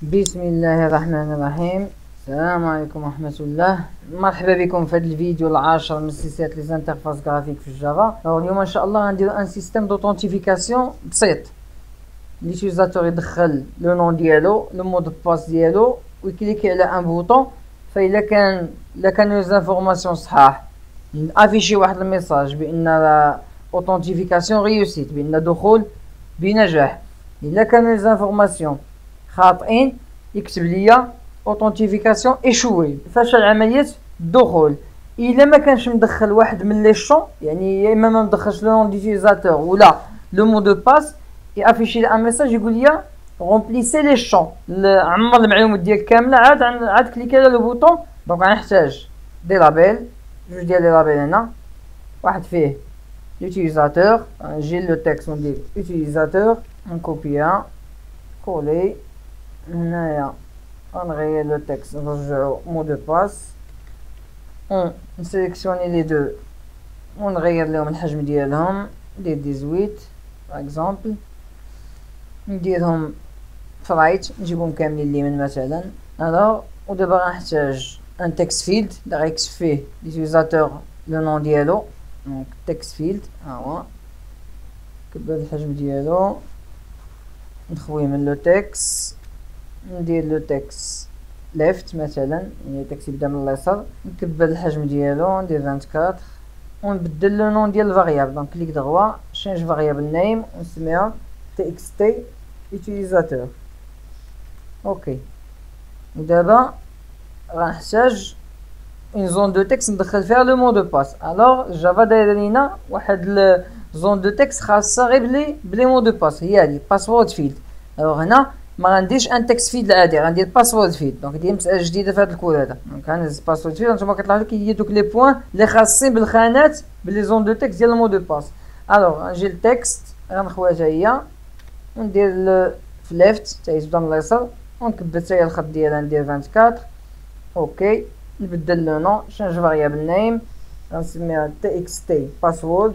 بسم الله الرحمن الرحيم. السلام عليكم ورحمة الله. مرحبا بكم في هذا الفيديو العاشر من سلسلة لي زانترفاس غرافيك في الجافا. اليوم ان شاء الله غنديرو ان سيستيم دوطونتيفيكاسيون بسيط. ليوتيزاتور يدخل لو نون ديالو، لو مود دو باس ديالو، ويكليكي على ان بوطون، فإلا كان لي زانفورماسيون صحاح افيشي واحد الميساج بان اوثنتيفيكاسيون ريوسيت، بان دخول بنجاح. الا كان لي زانفورماسيون خاطئين يكتب ليا اوثنتيفيكاسيون ايشوي، فشل عمليه الدخول. الا ما كانش مدخل واحد من لي شون، يعني يا اما ما مدخلش لو نون ديوتيزاتور ولا لو مود دو باس، يافيشي ان ميساج يقول لي رومبليسي لي شون، عمر المعلومات ديالك كامله. عاد كليكي على لو بوطون. دونك غنحتاج دي لابيل، جوج ديال لي لابيل هنا، واحد فيه l'utilisateur، نجي لو تكست وندير utilisateur، نكوبيها كولي هنايا، غنغير لو تكست نرجعو مود دو باس، نسيليكسيوني لي دو ونغير لهم الحجم ديالهم، ندير 18 باغ اكزومبل، نديرهم فرايت، نجيبهم كاملين اليمين مثلا. الوغ ودابا غنحتاج ان تكست فيلد اللي غيكتب فيه ليوتيزاتور لو نون ديالو. دونك تكست فيلد ها هو، نكبر الحجم ديالو، نخوي من لو تكست، ندير لو تكست ليفت مثلا، يعني التكست يبدا من اليسار، نكبر الحجم ديالو، ندير 24 ونبدل لو نون ديال الفاريابل. دونك كليك دغوا شينج فاريابل نيم ونسميها txt utilisateur. اوكي، ودابا غنحتاج اون زون دو تكست ندخل فيها لو مود دو باس. الوغ جافا دايره لينا واحد زون دو تكست خاصه غير بلي مود دو باس، هي هادي باسورد فيلد. الوغ هنا ما غنديرش ان تكست فيلد عادي، غندير باسورد فيلد. دونك ديال مساله جديده في هذا الكود هذا. دونك غنهز باسورد فيلد، نتوما كيطلعوا لك هي دوك لي بوين اللي خاصين بالخانات بلي زون دو تكست ديال المود دو باس. الوغ غنجي للتكست، غنخويها حتى هي وندير في ليفت حتى يبدا من اليسار، ونكبر حتى هي الخط ديالها، ندير 24. اوكي، نبدل لو نون، شانج فاريابل نيم غنسميها txt باسورد.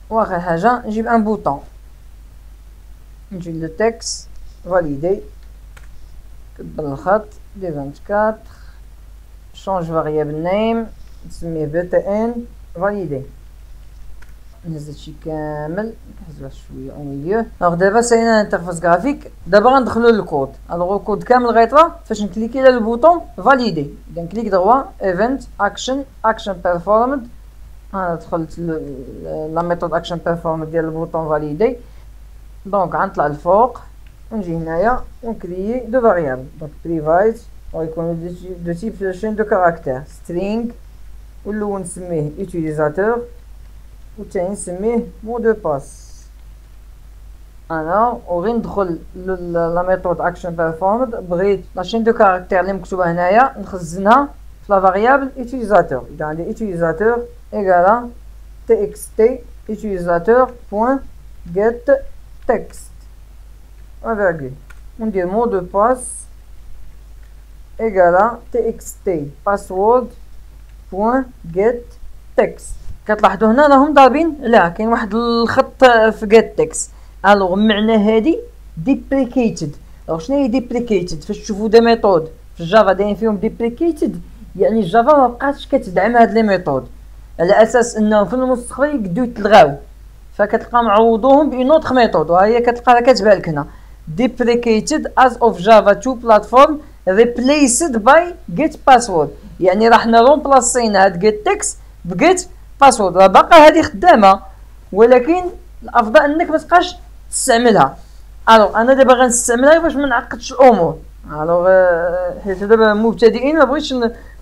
واخر حاجه نجيب ان بوطون، نجي لو تكست فاليدي، كبر الخط، دير 24، شانج فاريابل نيم نسميه btn فاليدي. نهز هادشي كامل، نحسبها شويه او ميليو. الوغ دابا سالينا انترفاس غرافيك، دابا غندخلو للكود. الوغ الكود كامل غيطرا فاش نكليكي على البوطون فاليدي. اذا نكليك دغوا ايفنت اكشن بيرفورمد، انا دخلت لا ميثود اكشن بيرفورمد ديال البوطون فاليدي. دونك غنطلع الفوق ونجي هنايا ونكريي دو فاريابل. دونك بريفايت ويكون دو تيب شين دو كاركتير سترينغ، والاول نسميه utilisateur والثاني نسميه مود دو باس. انا وغي ندخل لا ميثود اكشن بيرفورمد، بغيت لاشين دو كاركتير اللي مكتوبه هنايا نخزنها في لا فاريابل utilisateur. اذا عندي utilisateur ايكالا txt utilisateur بوين get text وفيرغول، وندير مود دو باس ايكالا txt password بوين get text. كتلاحظوا هنا راهم ضاربين، لا كاين واحد الخط في get text. الوغ معنى هادي deprecated. الوغ شنو هي deprecated؟ فاش تشوفوا دي ميثود في الجافا دايرين فيهم deprecated، يعني الجافا ما بقاتش كتدعم هاد لي ميثود، على اساس انهم في المستقبل يقدروا يتلغاو، فكتلقى معوضوهم بان اوتر ميثود. وهي كتلقى كتبان لك هنا deprecated as of java 2 platform replaced by get password، يعني راح نرومبلاسينا هاد get text بجيت باسورد. راه باقا هادي خدامه، ولكن الافضل انك ما تبقاش تستعملها. الوغ انا دابا غنستعملها باش ما نعقدش الامور. الوغ حيت دابا مبتدئين ما بغيتش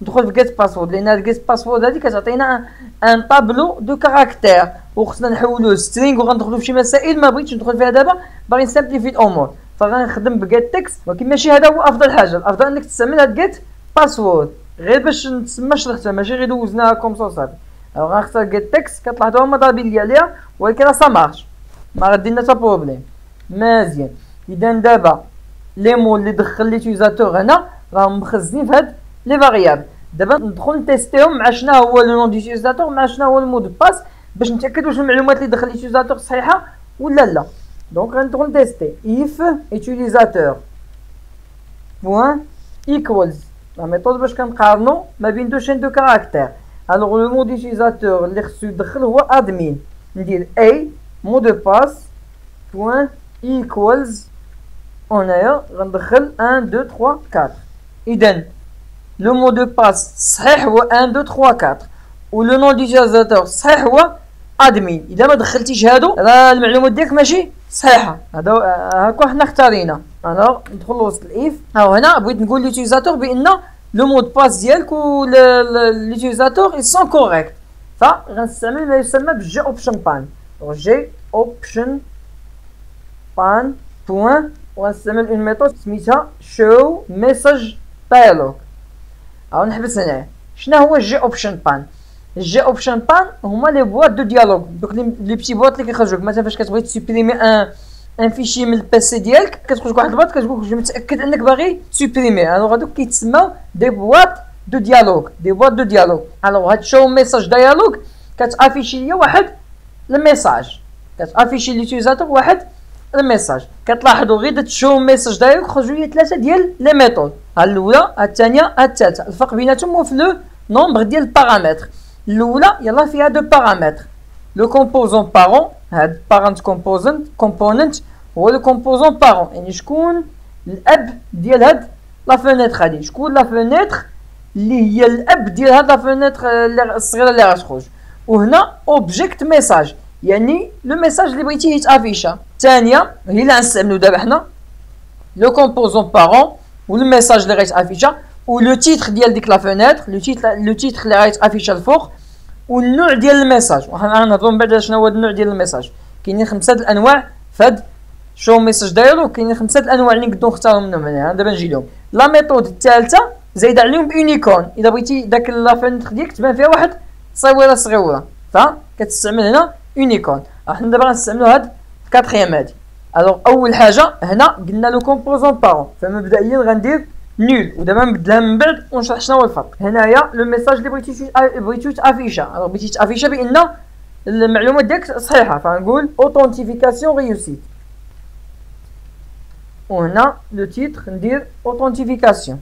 ندخل في جيت باسورد، لان هاد جيت باسورد هادي كتعطينا ان طابلو دو كاركتير وخصنا نحولوه سترينغ، وغندخلو في شي مسائل ما بغيتش ندخل فيها دابا، باغي نسامبليفي الامور، فغنخدم بجيت تكست. ولكن ماشي هذا هو افضل حاجه. الافضل انك تستعمل هاد جيت باسورد غير باش نتسمى شرحتها، ماشي غير دوزناها كوم سو صافي. غنختار جيت تكست، كتلاحظوا هما ضاربين لي عليها، ولكن راه سا مارش، ما غادي لنا حتى بروبليم. مزيان. اذا دابا لي مول اللي دخل ليوتيزاتور هنا راهم مخزنين في هاد لي فاريابل. دابا ندخل نتيستيهم مع شنو هو لو نون ديوتيزاتور، مع شنو هو المود باس، باش نتاكد واش المعلومات اللي دخل ليوتيزاتور صحيحه ولا لا. دونك غندخل نتيستي if utilisateur point equals la méthode باش كنقارنو ما بين دو chaînes de caractères. alors le mot d'utilisateur اللي خصو يدخل هو admin. ندير a mot de passe point equals هنايا غندخل 1 2 3 4. اذا لو مو دو باس صحيح هو 1 2 3 4 و لو نون ديتيزاتور صحيح هو ادمين. اذا ما دخلتيش هادو راه المعلومات ديالك ماشي صحيحه. هذا هاكا حنا اختارينا. الوغ ندخل لوسط الاف. هنا بغيت نقول ليوتيزاتور بان لو مو دو باس ديالك و ليوتيزاتور سون كوريكت، فغنستعمل ما يسمى بالجي اوبشن بان. جي اوبشن بان بوين وغنستعمل اون ميثود سميتها شو ميساج دايالوج. او نحبس هنا. شنو هو الجي اوبشن بان؟ الجي اوبشن بان هما لي بواط دو ديالوج، دوك لي بيتي بواط اللي كيخرجوك. مثلا فاش كتبغي تسوبريمي ان فيشي من البيسي ديالك كتخرج واحد البواط كتقول لك جو متاكد انك باغي تسوبريمي. الوغ هادوك كيتسماو دي بواط دو ديالوج، دي بواط دو ديالوج. الوغ هاد شو ميساج ديالوج كتافيشي ليا واحد الميساج، كتافيشي ليوتيزاتور واحد الميساج. كتلاحظوا غير دات شو ميساج دايركت خرجوا لي ثلاثه ديال لي ميثود، ها الاولى ها الثانيه ها الثالثه. الفرق بيناتهم هو في لو نومبر ديال البارامتر. الاولى يلاه فيها دو بارامتر، لو كومبوزون بارون، هاد بارنت كومبوننت هو لو كومبوزون بارون، يعني شكون الاب ديال هاد لا فونيتر هادي، شكون لا فونيتر اللي هي الاب ديال هاد لا فونيتر الصغيره اللي غتخرج. وهنا اوبجيكت ميساج يعني لو ميساج اللي بغيتيه يتافيشا. الثانيه هي اللي غنستعملو دابا حنا، لو كومبوزون بارون والميساج اللي غيتافيشا ولو تيتر ديال ديك لا فونيتر، لو تيتر اللي غيتافيشا الفوق والنوع ديال الميساج. وحنا غنهضروا من بعد شنو هو النوع ديال الميساج. كاينين 5 الانواع فهاد شو ميساج دايالوج، كاينين 5 الانواع اللي نقدروا نختاروا منهم. هنا دابا نجي لهم. لا ميثود الثالثه زايده عليهم بيونيكون، الا بغيتي داك لا فونيتر ديالك تبان فيها واحد تصويره صغيره فكتستعمل هنا يونيكون. حنا دابا غنستعملوا هاد الكاتريام هادي. الوغ اول حاجه هنا قلنا لو كومبوزون بارون، فمبدئيا غندير نول ودابا نبدلها من بعد ونشرح شنو هو الفرق. هنايا لو ميساج اللي بغيتو تافيشا، الوغ بغيتي تافيشا بان المعلومات ديالك صحيحه فنقول اوثنتيفيكاسيون ريوسيت. وهنا لو تيتر ندير اوثنتيفيكاسيون.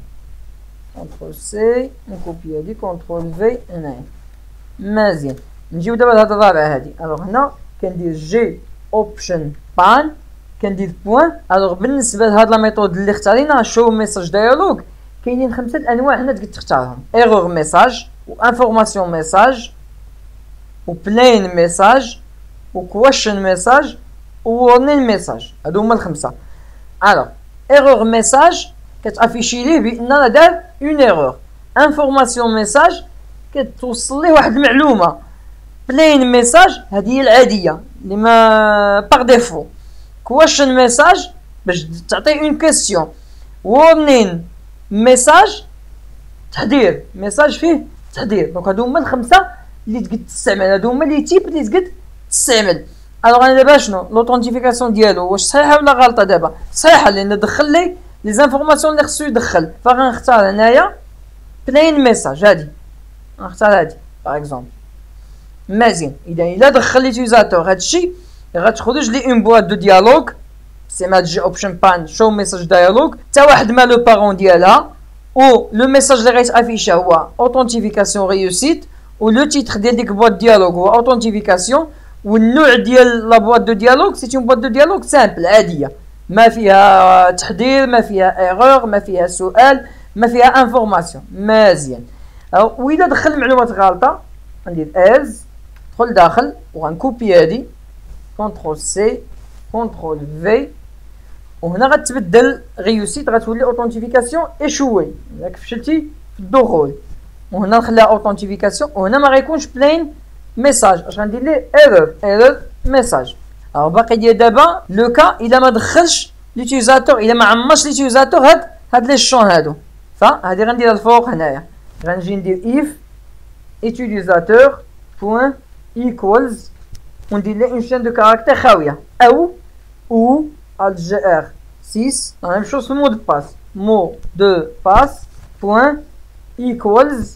كونترول سي نكوبي هادي كونترول في هنايا مزيان. نجيو دابا لهاد الرابعه هادي. الوغ هنا كندير جي اوبشن بان كندير بوين. الوغ بالنسبه لهاد لا ميثود اللي اختارينا شو ميساج دايالوج كاينين 5 الانواع هنا تقدر تختارهم: ايرور ميساج وانفورماسيون ميساج وبلين ميساج وكويشن ميساج وورنين ميساج. هادو هما الخمسه. الوغ ايرور ميساج كتافيشي ليه بان راه دار اون ايرور. انفورماسيون ميساج كتوصل ليه واحد المعلومه. بلين ميساج هذه هي العاديه اللي ما باغ ديفو. كويشن ميساج باش تعطي اون كيسيون. وورنين ميساج تحذير، ميساج فيه تحذير. دونك هادو هما الخمسه اللي تقد تستعمل، هادو هما لي تيب اللي تقد تستعمل. الوغ انا دابا شنو لوثنتيفيكاسيون ديالو واش صحيحه ولا غلطه؟ دابا صحيحه لان دخل لي لي زانفورماسيون اللي خصو يدخل. فغنختار هنايا بلين ميساج هادي، غنختار هادي باغ اكزومبل مزيان. اذا الا دخل ليوتيزاتور هادشي غتخرج لي اون بواط دو ديالوج سيما جي اوبشن بان شو ميساج ديالوج حتى واحد ما لو بارون ديالها و لو ميساج اللي غيتافيشا هو اوثنتيفيكاسيون ريوسيت و لو تيتر ديال ديك بواط ديالوج هو اوثنتيفيكاسيون والنوع ديال لا بواط دو ديالوج سي اون بواط دو ديالوج سامبل عاديه ما فيها تحذير ما فيها ايرور ما فيها سؤال ما فيها انفورماسيون. مزيان. واذا دخل معلومات غلطه غندير از ندخل داخل وغنكوبي هادي كونترول سي كونترول في وهنا غتبدل ريوسيت غتولي اوثنتيفيكاسيون ايشوي ياك فشلتي في الدخول. وهنا نخليها اوثنتيفيكاسيون وهنا ما غيكونش بلين ميساج اش غندير ليه ايرور ميساج. باقي ديال دابا لو كا الا ما دخلش ليوتيزاتور الا ما عمرش ليوتيزاتور هاد لي شون هادو فهادي غنديرها الفوق هنايا. غنجي ندير اف utilisateur point equals وندير ليه اون شين دو كاركتير خاويه او الجر 6 لا ميم شوز في مو دو باس مو دو باس بوين ايكوالز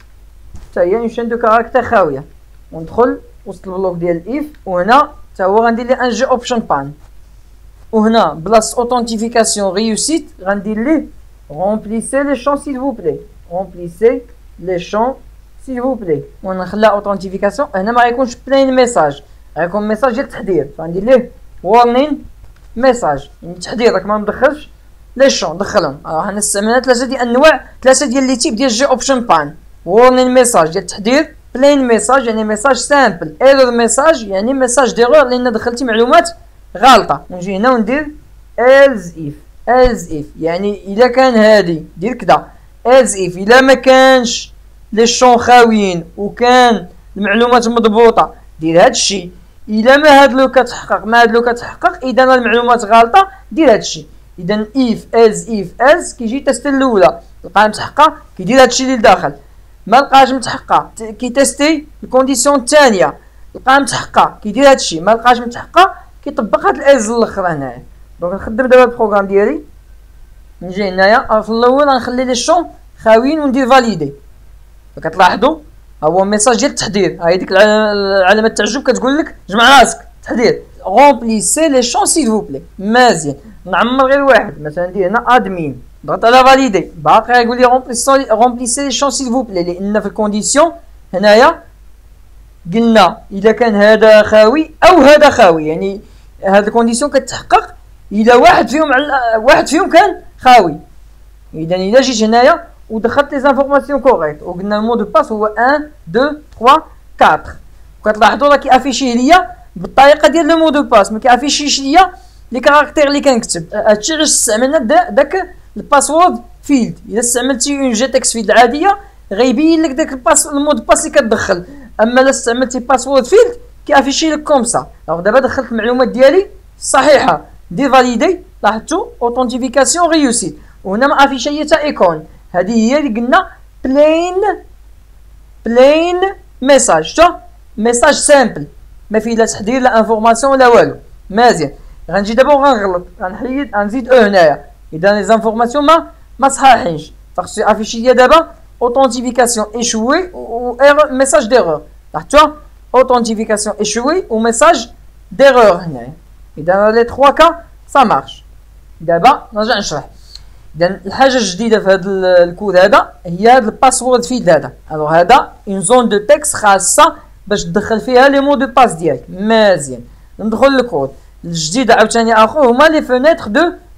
حتى هي اون شين دو كاركتير خاويه. وندخل وسط البلوك ديال الاف وهنا حتى هو غندير ليه ان جي اوبشن بان وهنا بلاص اوثنتيفيكاسيون ريوسيت غندير ليه remplissez les champs s'il vous plaît. remplissez les champs s'il vous plaît. ونخلى authentification هنا ما غيكونش plain message، غيكون ميساج ديال التحضير، فغندير ليه warning message، يعني التحضير راك ما مدخلش لي شون ندخلهم. حنا استعملنا ثلاثه ديال الانواع، ثلاثه ديال لي تيب ديال جي اوبشن بان. warning message ديال التحضير، plain message يعني ميساج سامبل، error message يعني ميساج ديغور لان دخلتي معلومات غلطه. ونجي هنا وندير else if يعني الا كان هادي دير كدا else if الا ما كانش لي شون خاويين وكان المعلومات مضبوطه دير هاد الشيء. الا ما هاد لو كتحقق ما هاد لو كتحقق اذا المعلومات غلطه دير هاد الشيء. اذا if else كيجي تيستي الاولى لقى متحققه كيدير هاد الشيء اللي داخل، ما لقاش متحققه كيتيستي الكونديسيون الثانيه لقى متحققه كيدير هاد الشيء، ما لقاش متحققه كيطبق هاد الالز الاخر هنايا. دونك نخدم دابا البروغرام ديالي، نجي هنايا في الاول غنخلي لي شون خاويين وندير فاليدي. كتلاحظوا هو ميساج ديال التحضير، هاي ديك علامه التعجب كتقول لك جمع راسك تحضير رومبليسي لي شون سيل فو بلي. مزيان نعمر غير واحد، مثلا ندير هنا ادمين ضغط على فاليدي، باقي غيقول لي رومبليسي لي شون سيل فو بلي، لان في الكونديسيون هنايا قلنا اذا كان هذا خاوي او هذا خاوي، يعني هاد الكونديسيون كتحقق اذا واحد فيهم كان خاوي. اذا الا جيت هنايا ودخلت لي زانفورماسيون كوريكت وقلنا المود دو باس هو 1 2 3 4، وكتلاحظوا راه كيافيشيه ليا بالطريقه ديال لو مود دو باس، ما كيافيشيش ليا لي كاركتير اللي كنكتب. هادشي علاش استعملنا داك الباسورد فيلد. الا استعملتي اون جي تكست فيلد عاديه غيبين لك داك المود باس اللي كتدخل، اما الا استعملتي باسورد فيلد كيافيشي لك كومسا. دونك دابا دخلت المعلومات ديالي صحيحه، ندير فاليدي، لاحظتوا اوثنتيفيكاسيون ريوسيت، وهنا ما افيش حتى ايكون. هذه هي اللي قلنا بلين ميساج، شتو ميساج سامبل ما فيه لا تحضير لا انفورماسيون لا والو. مزيان غنجي دابا وغنغلط، غنحيد غنزيد هنايا، اذا لي زانفورماسيون ما صحاحينش، فخصو افيشي ليا دابا اوثنتيفيكاسيون ايشوي و ميساج ديرور. لاحظتوا اوثنتيفيكاسيون ايشوي و ميساج ديرور هنايا. اذا لي 3 كا سا مارش. دابا نرجع نشرح. اذا الحاجه الجديده في هذا الكود هذا هي هذا الباسورد فيلد هذا. الوغ هذا اون زون دو تكست خاصه باش تدخل فيها لي مو دو باس ديالك. مزيان ندخل للكود الجديد عاوتاني اخر هما لي فونيتر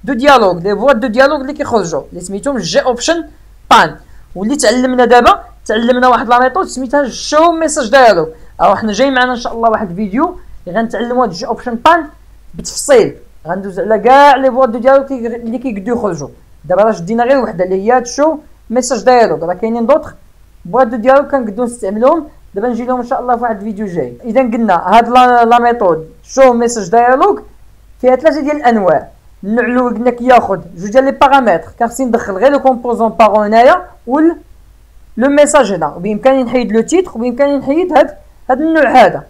دو ديالوغ، لي بواط دو ديالوغ اللي كيخرجوا اللي سميتهم جي اوبشن بان. واللي تعلمنا دابا تعلمنا واحد لا ميثود سميتها شو ميساج ديالوغ. او حنا جاي معنا ان شاء الله واحد الفيديو اللي غنتعلموا هاد الجي اوبشن بان بالتفصيل، غندوز على كاع لي بواط دو ديالوغ اللي كيقدروا يخرجوا. دابا راه شدينا غير وحده اللي هي شو ميساج ديالوغ، راه كاينين دوطخ بواط دو ديالوغ كنقدروا نستعملوهم، دابا نجي لهم ان شاء الله في واحد الفيديو جاي. اذا قلنا هاد لا ميثود شو ميساج ديالوغ فيها ثلاثه ديال الانواع. النوع الاول قلنا كياخذ جوج ديال لي بارامتر، كان خصني ندخل غير لو كومبوزون بارون هنايا و لو ميساج هنا، وبامكاني نحيد لو تيتر وبامكاني نحيد هاد النوع هذا.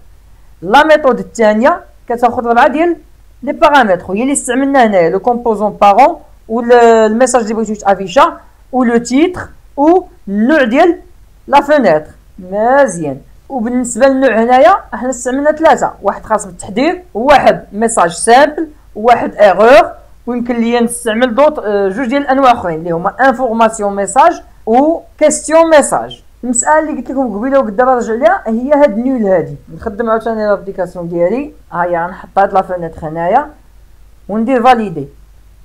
لا ميثود الثانيه كتاخذ 4 ديال لي بارامتر، هي اللي استعملنا هنايا لو كومبوزون بارون و الميساج اللي بغيتو تافيشا و لو تيتر و النوع ديال لا فونيتر. مزيان. وبالنسبه للنوع هنايا احنا استعملنا ثلاثه، واحد خاص بالتحضير وواحد ميساج سامبل وواحد ايرور، ويمكن ليا نستعمل دوط جوج ديال الانواع اخرين اللي هما انفورماسيون ميساج و كيستيون ميساج. المساله اللي قلت لكم قبيله وقد دابا نرجع ليها هي هاد نيول هادي. نخدم عاوتاني لابليكاسيون ديالي، ها هي غنحط هاد لا فونيتر هنايا وندير فاليدي.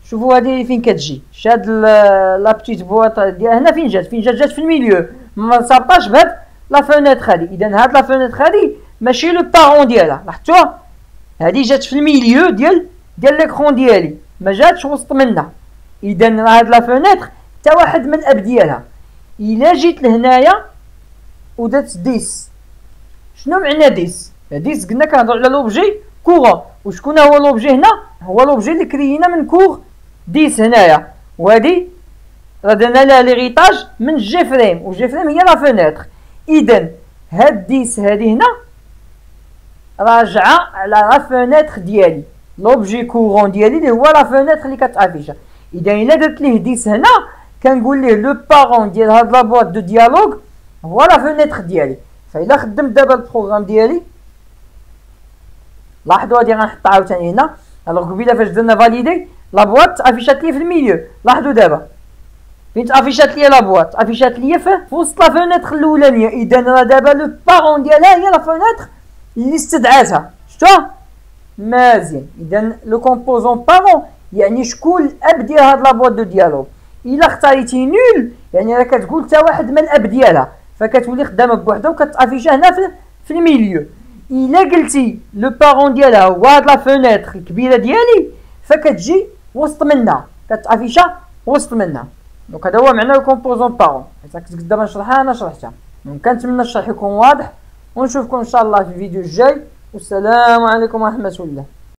شوفوا هادي فين كتجي، شاد لا بتيت بواط ديالها هنا فين جات جات في الميليو، ما صابطاش بهاد لا فونيتر هادي. اذا هاد لا فونيتر هادي ماشي لو بارون ديالها، لاحظتوها هادي جات في الميليو ديال ليكرون ديالي، ما جاتش وسط منها. اذا هاد لا فونيتر حتى واحد من الاب ديالها. الا جيت لهنايا ودرت 10، شنو معنى 10؟ 10 قلنا كنهضروا على لوبجي كورون، وشكون هو لوبجي هنا؟ هو لوبجي اللي كريينا من كور 10 هنايا، وهادي راه درنا لها ليغيتاج من جي فريم، وجي فريم هي لا فونيتر. اذا هاد 10 هادي هنا راجعه على لا فونيتر ديالي، لوبجي كورون ديالي اللي هو لا فونيتر اللي كتافيشا. اذا الا درت ليه 10 هنا كنقول ليه لو بارون ديال هاد لا بواط دو ديالوغ هو لا فونيتر ديالي. فإلا خدمت دابا البروغرام ديالي لاحظوا هادي غنحطها عاوتاني هنا. الوغ قبيله فاش درنا فاليدي لا بواط افيشات لي في الميليو، لاحظوا دابا فين تافيشات ليا لابواط، تافيشات ليا في وسط لا فونيتر الاولانيه. اذا راه دابا لو بارون ديالها هي لا فونيتر اللي استدعاتها، شفتوها مزيان. اذا لو كومبوزون بارون يعني شكون الاب ديال هاد لابواط دو ديالوغ. الا اختاريتي نول يعني راه كتقول حتى واحد من الاب ديالها، فكتولي خدامه بوحدها وكتافيشا هنا في الميليو. الا قلتي لو بارون ديالها هو هاد لا فونيتر الكبيره ديالي، فكتجي وسط منها، كتافيشا وسط منها. دونك هذا هو معنى لو كومبوزون بارون. حيت كنت دابا نشرحها انا شرحتها. دونك كنتمنى الشرح يكون واضح، ونشوفكم ان شاء الله في الفيديو الجاي، والسلام عليكم ورحمه الله.